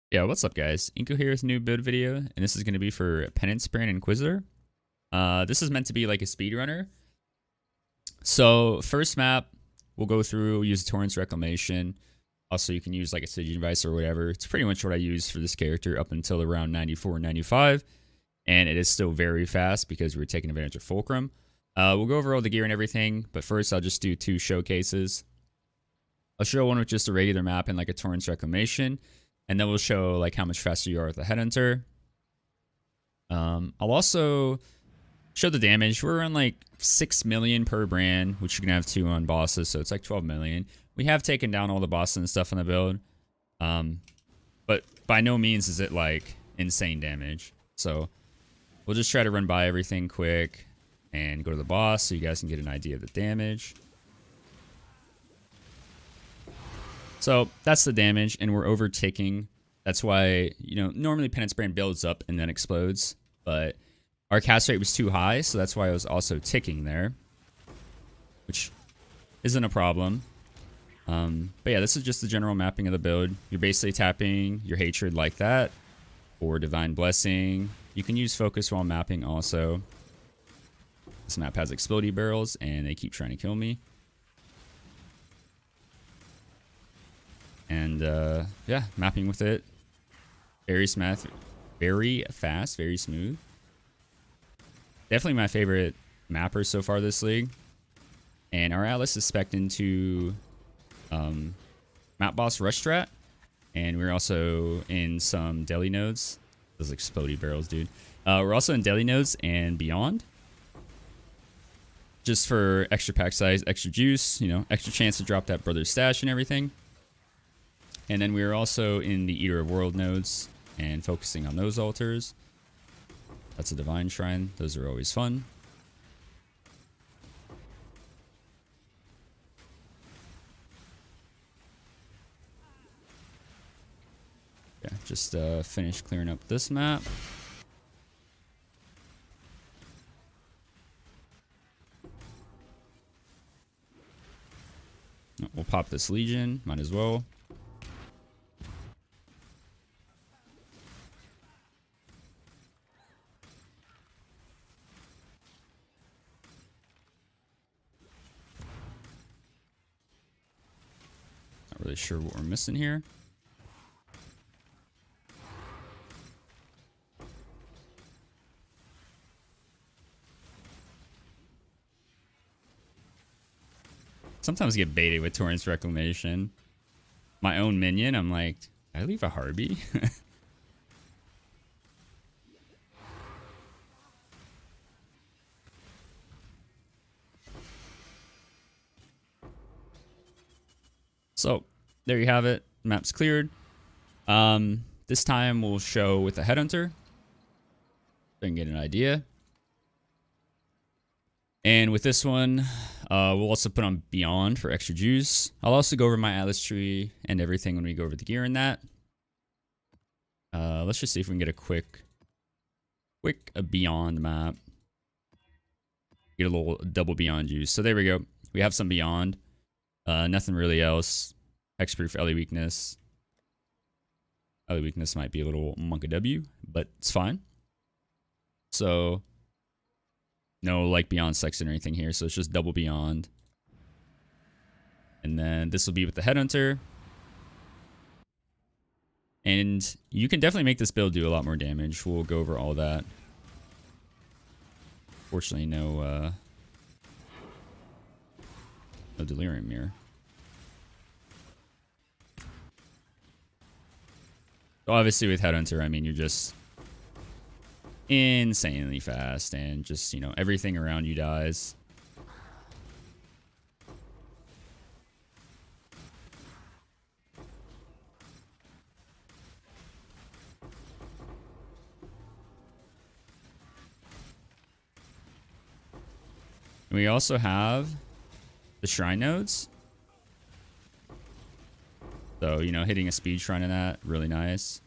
Yeah, what's up guys? Inco here with a new build video, and this is going to be for Penance and Inquisitor. This is meant to be like a speedrunner. So first map, we'll go through, use Torrent's Reclamation. Also, you can use like a Siege Device or whatever. It's pretty much what I use for this character up until around 94, 95. And it is still very fast because we're taking advantage of Fulcrum. We'll go over all the gear and everything, but first I'll just do two showcases. I'll show one with just a regular map and like a Torrent's Reclamation. And then we'll show like how much faster you are with the Headhunter. I'll also show the damage. We're on like 6 million per brand, which you can have 2 on bosses, so it's like 12 million. We have taken down all the bosses and stuff on the build. But by no means is it like insane damage. So we'll just try to run by everything quick and go to the boss so you guys can get an idea of the damage. So that's the damage, and we're over-ticking. That's why, normally Penance brand builds up and then explodes, but our cast rate was too high, so that's why I was also ticking there, which isn't a problem. But yeah, this is just the general mapping of the build. You're basically tapping your Hatred like that, or Divine Blessing. You can use Focus while mapping also. This map has Explodey Barrels, and they keep trying to kill me. And yeah, mapping with it. Very fast, very smooth. Definitely my favorite mapper so far this league. And our Atlas is spec'd into Map Boss Rush Strat. And we're also in some Deli Nodes. Those Explodey Barrels, dude. We're also in Deli Nodes and beyond. Just for extra pack size, extra juice, extra chance to drop that Brother's Stash and everything. And then we are also in the Eater of World nodes and focusing on those altars. That's a Divine Shrine. Those are always fun. Yeah, just finish clearing up this map. We'll pop this Legion. Might as well. Not really sure what we're missing here. Sometimes get baited with Torrent's Reclamation. My own minion, I'm like, did I leave a Harby? So there you have it. Map's cleared. This time we'll show with the Headhunter, so you can get an idea. And with this one, we'll also put on Beyond for extra juice. I'll also go over my Atlas tree and everything when we go over the gear in that. Let's just see if we can get a quick Beyond map. Get a little double Beyond juice. So there we go. We have some Beyond. Nothing really else. Hexproof Ellie weakness. Ellie weakness might be a little Monka W, but it's fine. So no like Beyond Sexton or anything here, so it's just double Beyond. And then this will be with the Headhunter. And you can definitely make this build do a lot more damage. We'll go over all that. Fortunately, no Delirium Mirror. So obviously with Headhunter, I mean, you're just insanely fast and just, everything around you dies. And we also have the Shrine nodes. So, hitting a speed shrine in that, really nice.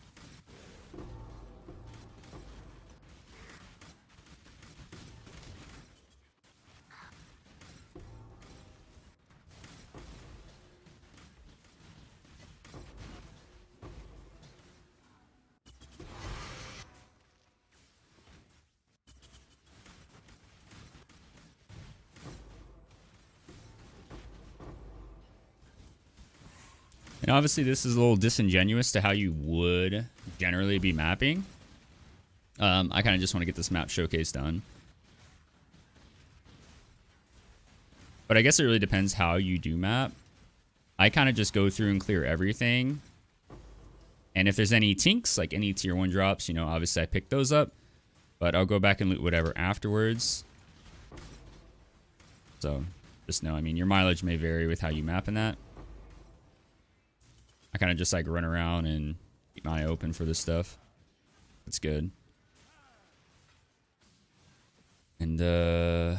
And obviously this is a little disingenuous to how you would generally be mapping. I kind of just want to get this map showcase done. But I guess it really depends how you do map. I kind of just go through and clear everything. And if there's any tinks, like any tier 1 drops, you know, obviously I pick those up. But I'll go back and loot whatever afterwards. So just know, I mean, your mileage may vary with how you map in that. I kind of just like run around and keep my eye open for this stuff. It's good. And yep,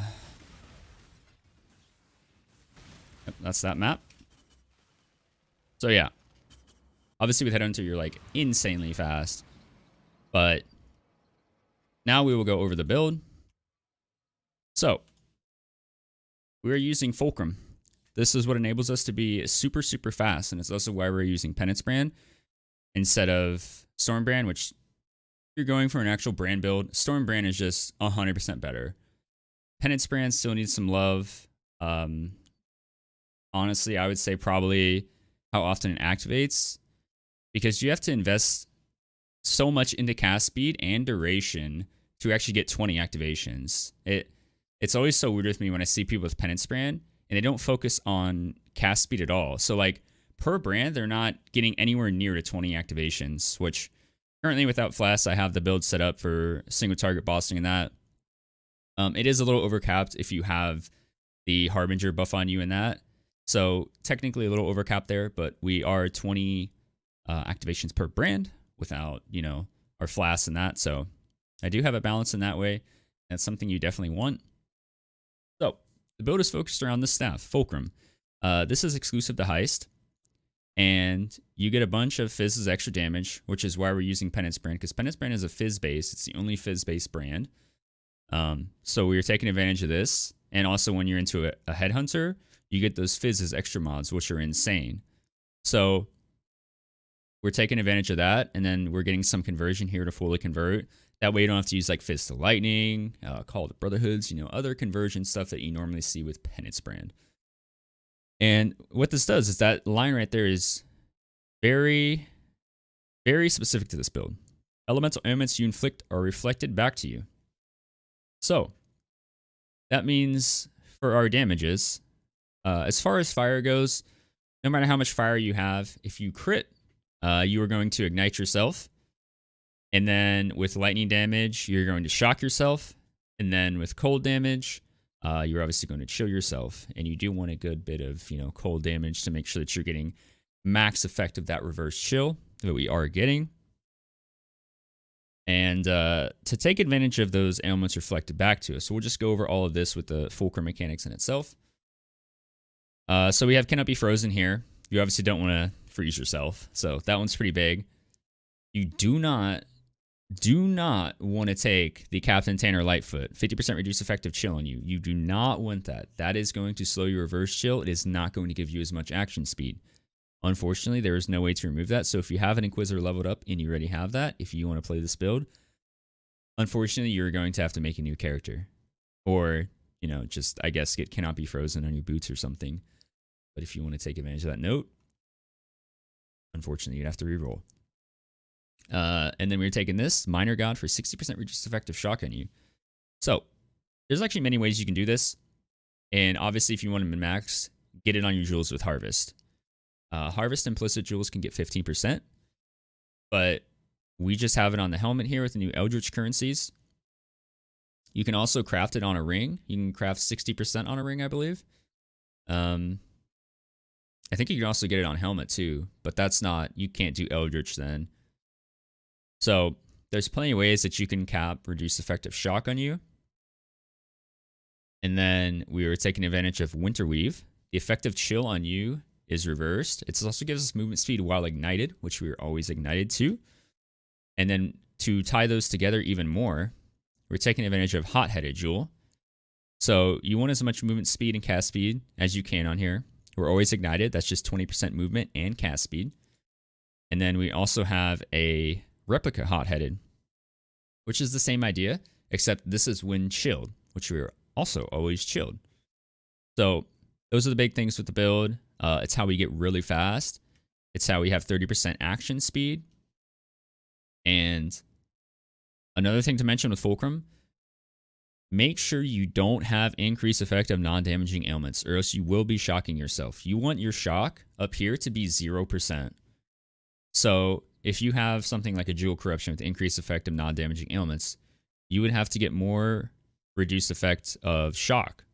that's that map. So yeah, obviously with Headhunter you're like insanely fast, but now we will go over the build. So we are using Fulcrum. This is what enables us to be super, super fast, and it's also why we're using Penance brand instead of Storm brand, which if you're going for an actual brand build, Storm brand is just 100% better. Penance brand still needs some love. Honestly, I would say probably how often it activates, because you have to invest so much into cast speed and duration to actually get 20 activations. It's always so weird with me when I see people with Penance brand and they don't focus on cast speed at all. So like per brand, they're not getting anywhere near to 20 activations, which currently without Flask, I have the build set up for single target bossing and that. It is a little overcapped if you have the Harbinger buff on you in that. So technically a little overcapped there, but we are 20 activations per brand without, you know, our Flask and that. So I do have a balance in that way. That's something you definitely want. So the build is focused around this staff, Fulcrum. This is exclusive to Heist. And you get a bunch of Fizz's extra damage, which is why we're using Penance brand, because Penance brand is a Fizz base. It's the only Fizz based brand. So we're taking advantage of this. And also when you're into a Headhunter, you get those Fizz's extra mods, which are insane. So we're taking advantage of that. And then we're getting some conversion here to fully convert. That way you don't have to use like Fizz to Lightning, Call to Brotherhoods, you know, other conversion stuff that you normally see with Penance brand. And what this does is that line right there is very, very specific to this build. Elemental ailments you inflict are reflected back to you. So that means for our damages, as far as fire goes, no matter how much fire you have, if you crit, you are going to ignite yourself. And then with lightning damage, you're going to shock yourself. And then with cold damage, you're obviously going to chill yourself. And you do want a good bit of, you know, cold damage to make sure that you're getting max effect of that reverse chill that we are getting. And to take advantage of those ailments reflected back to us, so we'll just go over all of this with the Fulcrum mechanics in itself. So we have Cannot Be Frozen here. You obviously don't want to freeze yourself, so that one's pretty big. You do not want to take the Captain Tanner Lightfoot. 50% reduced effective chill on you. You do not want that. That is going to slow your reverse chill. It is not going to give you as much action speed. Unfortunately, there is no way to remove that. So if you have an Inquisitor leveled up and you already have that, if you want to play this build, unfortunately, you're going to have to make a new character. Or, you know, just, I guess, get Cannot Be Frozen on your boots or something. But if you want to take advantage of that note, unfortunately, you'd have to reroll. And then we're taking this Minor God for 60% reduced effective shock on you. So there's actually many ways you can do this. And obviously, if you want to min-max, get it on your jewels with Harvest. Harvest implicit jewels can get 15%. But we just have it on the helmet here with the new Eldritch currencies. You can also craft it on a ring. You can craft 60% on a ring, I believe. I think you can also get it on helmet too, but that's not, you can't do Eldritch then. So there's plenty of ways that you can cap reduced effective shock on you. And then we were taking advantage of Winterweave. The effective chill on you is reversed. It also gives us movement speed while ignited, which we are always ignited to. And then to tie those together even more, we're taking advantage of Hot-Headed Jewel. So you want as much movement speed and cast speed as you can on here. We're always ignited. That's just 20% movement and cast speed. And then we also have a Replica Hot-Headed, which is the same idea, except this is when chilled, which we are also always chilled. So those are the big things with the build. It's how we get really fast. It's how we have 30% action speed. And another thing to mention with Fulcrum, make sure you don't have increased effect of non-damaging ailments, or else you will be shocking yourself. You want your shock up here to be 0%. So if you have something like a Jewel Corruption with increased effect of non-damaging ailments, you would have to get more reduced effect of shock.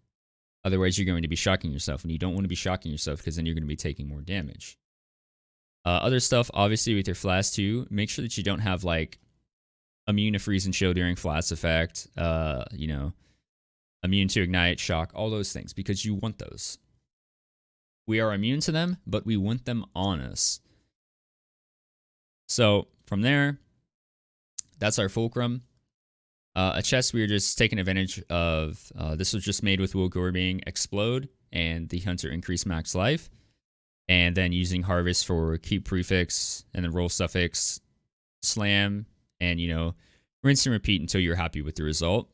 Otherwise, you're going to be shocking yourself, and you don't want to be shocking yourself because then you're going to be taking more damage. Other stuff, obviously, with your Flask too, make sure that you don't have like immune to freeze and chill during Flask effect, you know, immune to ignite, shock, all those things, because you want those. We are immune to them, but we want them on us. So from there, that's our Fulcrum. A chest we were just taking advantage of. This was just made with Will Gorbing Explode and the Hunter Increase Max Life. And then using Harvest for Keep Prefix and then Roll Suffix, Slam, and, you know, rinse and repeat until you're happy with the result.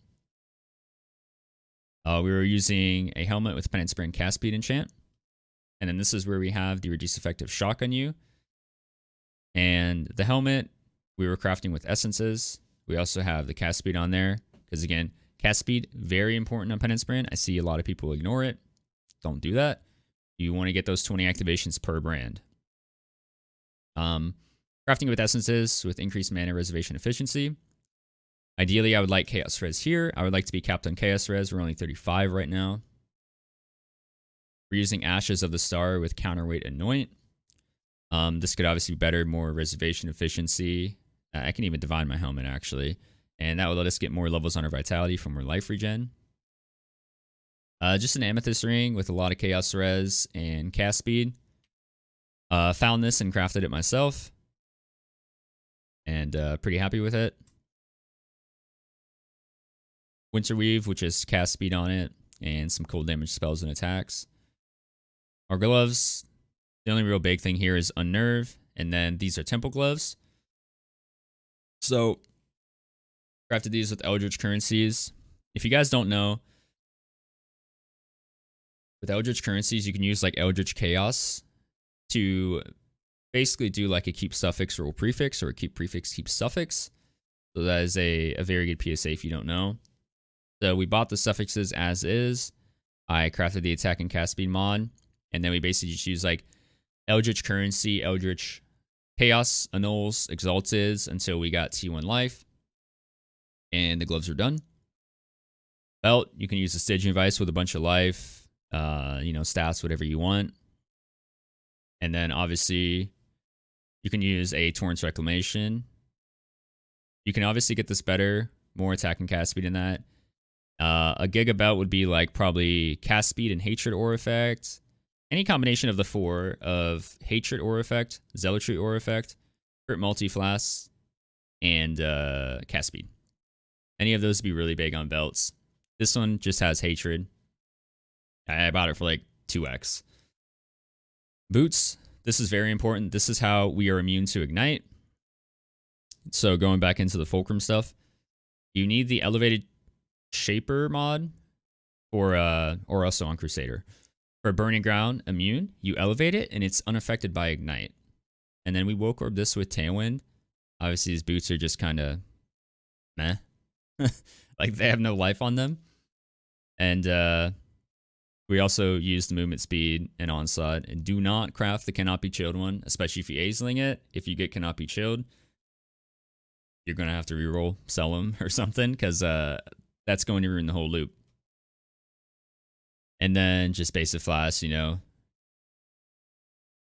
We were using a helmet with Penance and Cast Speed enchant. And then this is where we have the reduced effective shock on you. And the helmet we were crafting with essences. We also have the cast speed on there. Because again, cast speed, very important on Penance brand. I see a lot of people ignore it. Don't do that. You want to get those 20 activations per brand. Crafting with essences with increased mana reservation efficiency. Ideally, I would like Chaos Res here. I would like to be capped on Chaos Res. We're only 35 right now. We're using Ashes of the Star with Counterweight Anoint. This could obviously be better, more reservation efficiency. I can even divine my helmet, actually. And that would let us get more levels on our Vitality from more life regen. Just an Amethyst ring with a lot of Chaos Res and cast speed. Found this and crafted it myself. And pretty happy with it. Winter Weave, which is cast speed on it. And some cold damage spells and attacks. Our gloves. The only real big thing here is Unnerve. And then these are Temple Gloves. So, crafted these with Eldritch Currencies. If you guys don't know, with Eldritch Currencies, you can use like Eldritch Chaos to basically do like a keep suffix roll prefix or a keep prefix keep suffix. So that is a very good PSA if you don't know. So we bought the suffixes as is. I crafted the attack and cast speed mod. And then we basically just use like Eldritch Currency, Eldritch Chaos, Annuls, Exalted until we got T1 life. And the gloves are done. Belt, you can use a Stygian Vice with a bunch of life, you know, stats, whatever you want. And then obviously you can use a Torrent's Reclamation. You can obviously get this better, more attack and cast speed in that. A Giga Belt would be like probably cast speed and hatred aura effect. Any combination of the four of hatred aura effect, zealotry aura effect, crit multi-flask, and cast speed. Any of those would be really big on belts. This one just has hatred. I bought it for like 2x. Boots, this is very important. This is how we are immune to ignite. So going back into the Fulcrum stuff, you need the elevated shaper mod or also on Crusader. For Burning Ground immune, you elevate it and it's unaffected by ignite. And then we woke orb this with Tailwind. Obviously these boots are just kind of meh. Like they have no life on them. And we also use the movement speed and onslaught. And do not craft the cannot be chilled one, especially if you aisling it. If you get cannot be chilled, you're going to have to reroll, sell them or something, because that's going to ruin the whole loop. And then just basic flash, you know,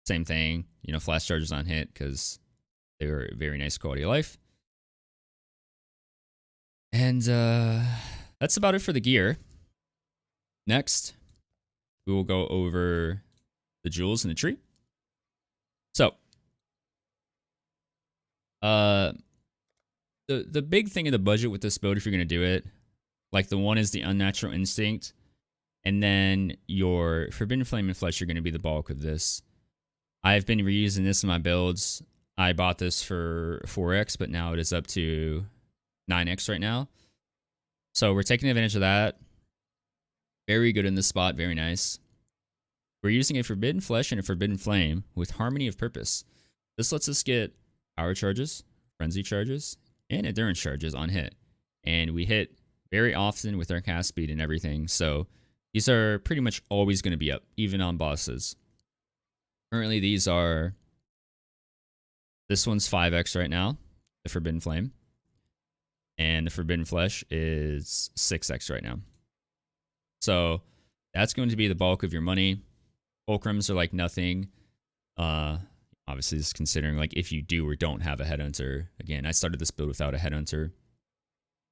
same thing, you know, flash charges on hit because they were very nice quality of life. And that's about it for the gear. Next, we will go over the jewels in the tree. So, the big thing in the budget with this build, if you're going to do it, like the one is the Unnatural Instinct, and then your Forbidden Flame and Flesh are going to be the bulk of this. I've been reusing this in my builds. I bought this for 4x, but now it is up to 9x right now. So we're taking advantage of that. Very good in this spot, very nice. We're using a Forbidden Flesh and a Forbidden Flame with Harmony of Purpose. This lets us get Power Charges, Frenzy Charges, and Endurance Charges on hit. And we hit very often with our cast speed and everything, so these are pretty much always going to be up, even on bosses. Currently, these are... This one's 5x right now, the Forbidden Flame. And the Forbidden Flesh is 6x right now. So that's going to be the bulk of your money. Fulcrums are like nothing. Obviously, this is considering like if you do or don't have a Headhunter. Again, I started this build without a Headhunter.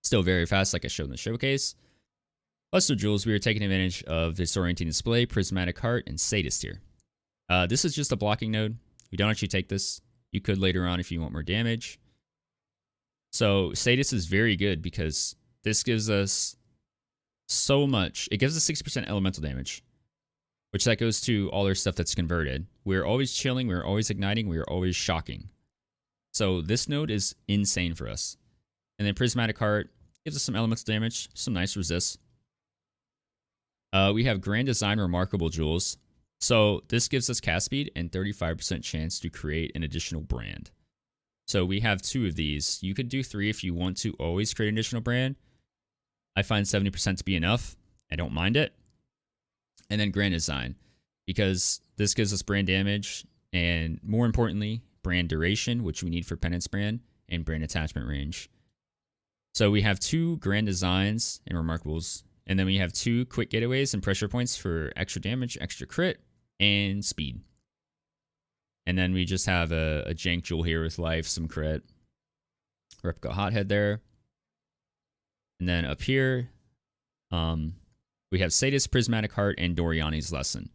Still very fast, like I showed in the showcase. Plus the jewels, we are taking advantage of Disorienting Display, Prismatic Heart, and Sadist here. This is just a blocking node. We don't actually take this. You could later on if you want more damage. So Sadist is very good because this gives us so much. It gives us 60% elemental damage, which that goes to all our stuff that's converted. We're always chilling, we're always igniting, we're always shocking. So this node is insane for us. And then Prismatic Heart gives us some elemental damage, some nice resists. We have Grand Design Remarkable Jewels. So this gives us cast speed and 35% chance to create an additional brand. So we have 2 of these. You could do 3 if you want to always create an additional brand. I find 70% to be enough. I don't mind it. And then Grand Design, because this gives us brand damage and more importantly, brand duration, which we need for Penance brand, and brand attachment range. So we have 2 Grand Designs and Remarkables, and then we have 2 quick getaways and pressure points for extra damage, extra crit, and speed. And then we just have a jank jewel here with life, some crit. Replica Hothead there. And then up here, we have Sadist, Prismatic Heart, and Doriani's Lesson.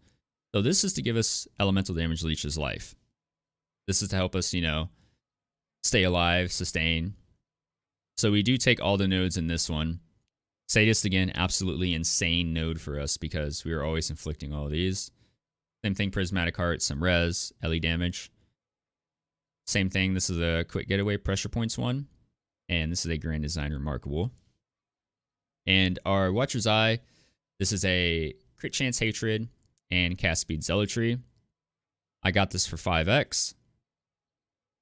So this is to give us elemental damage leeches life. This is to help us, you know, stay alive, sustain. So we do take all the nodes in this one. Sadist, again, absolutely insane node for us because we are always inflicting all of these. Same thing, Prismatic Heart, some res, LE damage. Same thing, this is a quick getaway pressure points one. And this is a Grand Design Remarkable. And our Watcher's Eye, this is a crit chance Hatred and cast speed Zealotry. I got this for 5x.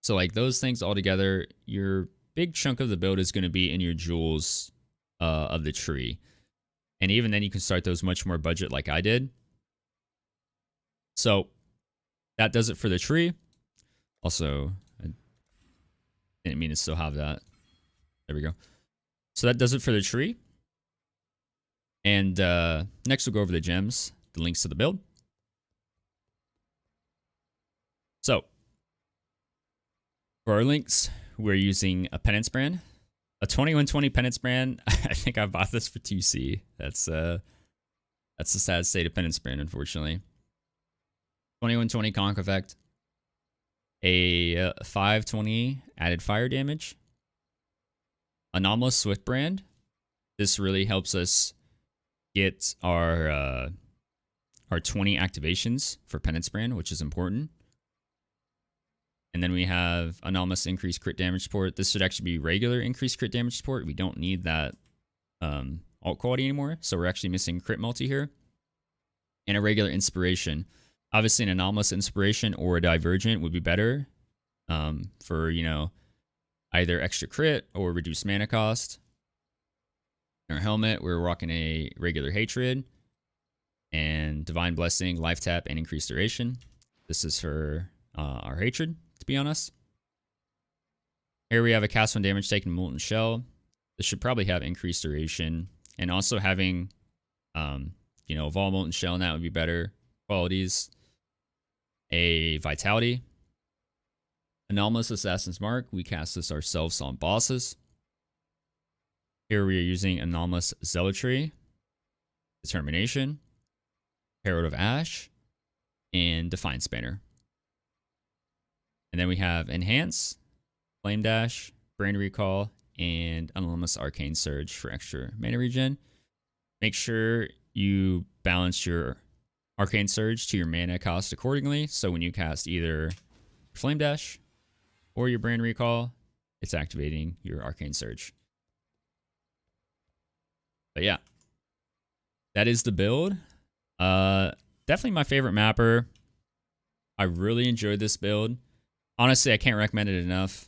So like those things all together, your big chunk of the build is going to be in your jewels of the tree. And even then you can start those much more budget like I did. So that does it for the tree. Also, I didn't mean to still have that. There we go. So that does it for the tree. And next we'll go over the gems, the links to the build. So for our links, we're using a Penance brand, a 2120 Penance brand. I think I bought this for 2C. That's the sad state of Penance brand, unfortunately. 2120 Conk effect, a 520 added fire damage, Anomalous Swift brand. This really helps us get our 20 activations for Penance brand, which is important. And then we have Anomalous Increased Crit Damage support. This should actually be regular increased crit damage support. We don't need that alt quality anymore, so we're actually missing crit multi here. And a regular Inspiration. Obviously, an Anomalous Inspiration or a Divergent would be better for, you know, either extra crit or reduced mana cost. In our helmet, we're rocking a regular Hatred and Divine Blessing, Life Tap, and Increased Duration. This is for our Hatred, to be honest. Here we have a cast 1 damage taken Molten Shell. This should probably have Increased Duration. And also having, you know, Evolve Molten Shell, and that would be better qualities. A Vitality. Anomalous Assassin's Mark. We cast this ourselves on bosses. Here we are using Anomalous Zealotry, Determination, Herald of Ash, and Defiant Spanner. And then we have Enhance, Flame Dash, Brand Recall, and Anomalous Arcane Surge for extra mana regen. Make sure you balance your Arcane Surge to your mana cost accordingly, so when you cast either Flame Dash or your Brand Recall, it's activating your Arcane Surge. But yeah, that is the build. definitely my favorite mapper. I really enjoyed this build. Honestly, I can't recommend it enough.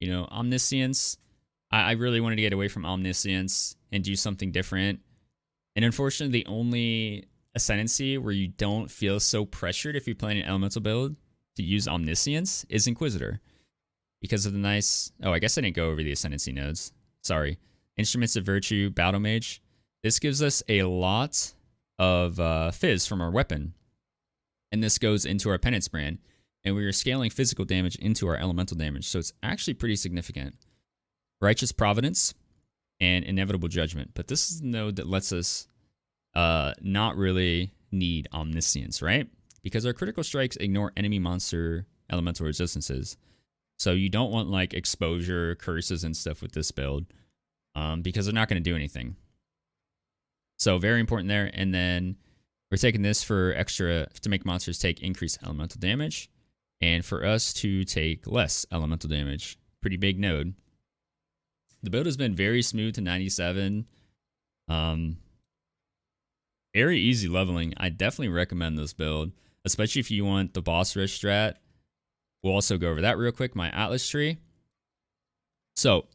You know, Omniscience. I really wanted to get away from Omniscience and do something different. And unfortunately, the only ascendancy where you don't feel so pressured if you're playing an elemental build to use Omniscience is Inquisitor. Because of the nice... Oh, I guess I didn't go over the ascendancy nodes. Sorry. Instruments of Virtue, Battle Mage. This gives us a lot of fizz from our weapon. And this goes into our Penance brand. And we are scaling physical damage into our elemental damage. So it's actually pretty significant. Righteous Providence and Inevitable Judgment. But this is the node that lets us not really need Omniscience, right? Because our critical strikes ignore enemy monster elemental resistances. So you don't want like exposure, curses, and stuff with this build. Because they're not going to do anything. So very important there. And then we're taking this for extra to make monsters take increased elemental damage. And for us to take less elemental damage. Pretty big node. The build has been very smooth to 97. Very easy leveling. I definitely recommend this build. Especially if you want the boss rush strat. We'll also go over that real quick. My Atlas tree. So,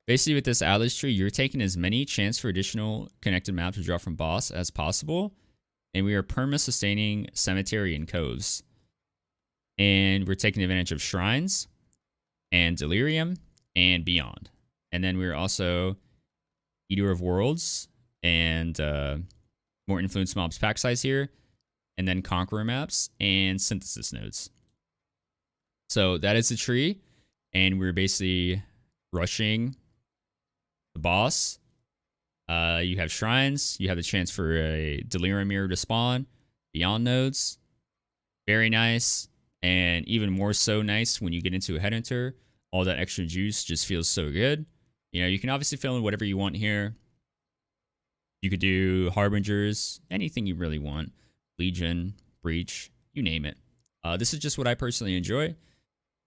basically with this Atlas tree, you're taking as many chance for additional connected maps to draw from boss as possible. And we are perma-sustaining Cemetery and Coves. And we're taking advantage of Shrines and Delirium and Beyond. And then we're also Eater of Worlds and more Influence Mobs pack size here. And then Conqueror maps and Synthesis nodes. So that is the tree. And we're basically rushing the boss. You have Shrines. You have the chance for a Delirium Mirror to spawn. Beyond nodes. Very nice. And even more so nice when you get into a Headhunter. All that extra juice just feels so good. You know, you can obviously fill in whatever you want here. You could do Harbingers. Anything you really want. Legion. Breach. You name it. This is just what I personally enjoy.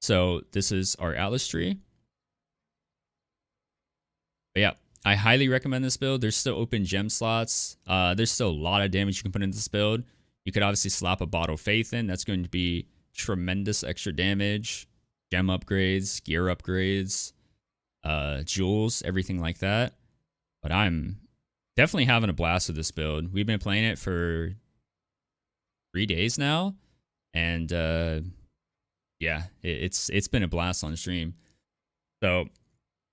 So this is our Atlas tree. But yeah, I highly recommend this build. There's still open gem slots. There's still a lot of damage you can put into this build. You could obviously slap a Bottle of Faith in. That's going to be tremendous extra damage. Gem upgrades, gear upgrades, jewels, everything like that. But I'm definitely having a blast with this build. We've been playing it for 3 days now. And yeah, it's been a blast on stream. So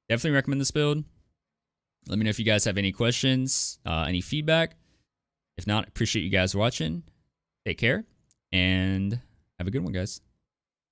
definitely recommend this build. Let me know if you guys have any questions, any feedback. If not, appreciate you guys watching. Take care and have a good one, guys.